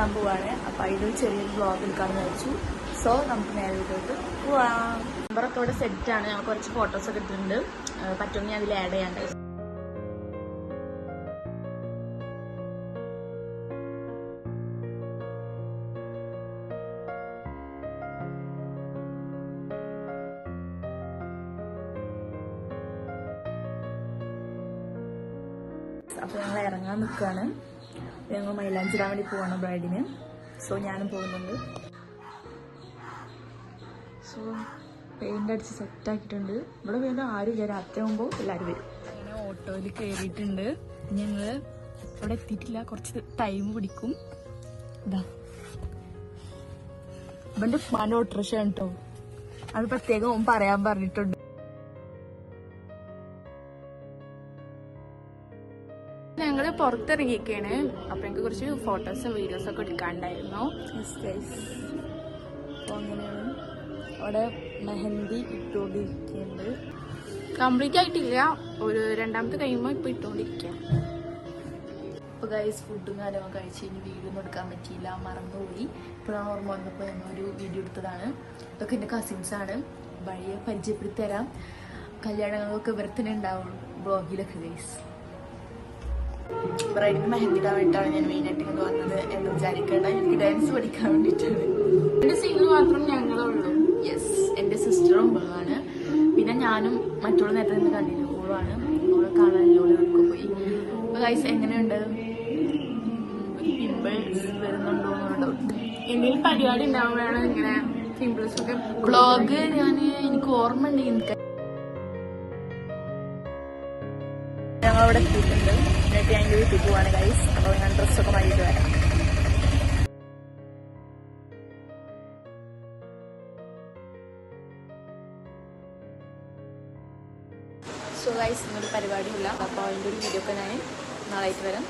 കാണാൻ പോവാണ്. അപ്പം അതിൻ്റെ ചെറിയൊരു വ്ളോഗ് എടുക്കാമെന്ന് വിചാരിച്ചു. സോ നമുക്ക് നേരെ വീട്ടിലോട്ട് പോവാം. നമ്പറൊക്കെ ഇവിടെ സെറ്റാണ്. ഞങ്ങൾ കുറച്ച് ഫോട്ടോസൊക്കെ ഇട്ടിട്ടുണ്ട്. പറ്റുമെങ്കിൽ ഞാൻ അതിൽ ആഡ് ചെയ്യാണ്ട്. അപ്പോൾ ഞങ്ങൾ ഇറങ്ങാൻ നിൽക്കുകയാണ്. ഞങ്ങൾ മൈലാഞ്ചി ഇടാൻ വേണ്ടി പോവാണ് ബ്രൈഡിന്. സോ ഞാനും പോകുന്നുണ്ട്. സോ പെയിൻ്റ് അടിച്ച് സെറ്റാക്കിയിട്ടുണ്ട്. ഇവിടെ വീണ്ടും ആരും ഇല്ല. രാത്രി ആകുമ്പോൾ എല്ലാവരും വരും. അങ്ങനെ ഓട്ടോയിൽ കയറിയിട്ടുണ്ട്. ഞങ്ങൾ ഇവിടെ എത്തിയിട്ടില്ല, കുറച്ച് ടൈം പിടിക്കും. ഇതാ ഇവൻ്റെ ഉപ്പാൻ്റെ ഓട്ടോറിക്ഷ കേട്ടോ. അത് പ്രത്യേകം പറയാൻ പറഞ്ഞിട്ടുണ്ട്. ഞങ്ങള് പുറത്തിറങ്ങിയൊക്കെയാണ്. അപ്പൊ എനിക്ക് കുറച്ച് ഫോട്ടോസും വീഡിയോസും ഒക്കെ എടുക്കാണ്ടായിരുന്നു. അപ്പൊ അങ്ങനെയാണ്. അവിടെ മെഹന്തി ഇട്ടുകൊണ്ടിരിക്കുന്നുണ്ട്. കംപ്ലീറ്റ് ആയിട്ടില്ല, ഒരു രണ്ടാമത്തെ കഴിയുമ്പോൾ ഇപ്പൊ ഇട്ടുകൊണ്ടിരിക്കുക. ഇപ്പൊ ഗൈസ് ഫുഡും കാര്യങ്ങളൊക്കെ കഴിച്ച് കഴിഞ്ഞ് വീഡിയോ ഒന്നും എടുക്കാൻ പറ്റിയില്ല, മറന്നുപോയി. ഇപ്പോഴാണ് ഓർമ്മ വന്നപ്പോൾ ഞങ്ങളൊരു വീഡിയോ എടുത്തതാണ്. ഇതൊക്കെ എൻ്റെ കസിൻസാണ്. വഴിയെ പരിചയപ്പെടുത്തി തരാം. കല്യാണങ്ങളൊക്കെ ഇവരത്തന്നെ ഉണ്ടാവും ബ്ലോഗിലൊക്കെ ഗൈസ്. ബ്രൈഡിന് മെഹന്തി ഇടാൻ വേണ്ടിയിട്ടാണ് ഞാൻ മെയിനായിട്ട് ഇങ്ങോട്ട് വന്നത് എന്ന് വിചാരിക്കേണ്ട. എനിക്ക് ഡാൻസ് പഠിക്കാൻ വേണ്ടിയിട്ടാണ്. എൻ്റെ സിംഗിൾ മാത്രം ഞങ്ങളേ ഉള്ളൂ. യെസ്, എൻ്റെ സിസ്റ്ററും ഉള്ളതാണ്. പിന്നെ ഞാനും മറ്റുള്ള നേരത്തെ നിന്ന് കണ്ടില്ല, ഓളാണ്. ഓളെ കാണാനില്ല, ഓളെ ഒക്കെ പോയി. അപ്പോൾ ഗൈസ് എങ്ങനെയുണ്ട്? പിമ്പിൾസ് വരുന്നുണ്ടോ എന്നുള്ള ഡൗട്ട്. എന്തെങ്കിലും പരിപാടി ഉണ്ടാവുമ്പോഴാണ് ഇങ്ങനെ പിമ്പിൾസ് ഒക്കെ. വ്ളോഗ് എനിക്ക് ഓർമ്മ ഉണ്ട്. ഞങ്ങളവിടെ എത്തിയിട്ടുണ്ട്. എന്നിട്ട് ഞാൻ എൻ്റെ വീട്ടിൽ പോവാണ് ഗൈസ്. അപ്പോൾ ഞാൻ ഡ്രസ്സൊക്കെ മാറ്റിയിട്ട് വരാം. സോ ഗൈസ് ഇന്നൊരു പരിപാടിയില്ല. അപ്പോൾ അതിൻ്റെ ഒരു വീഡിയോ ഒക്കെ ഞാൻ നാളായിട്ട് വരാം.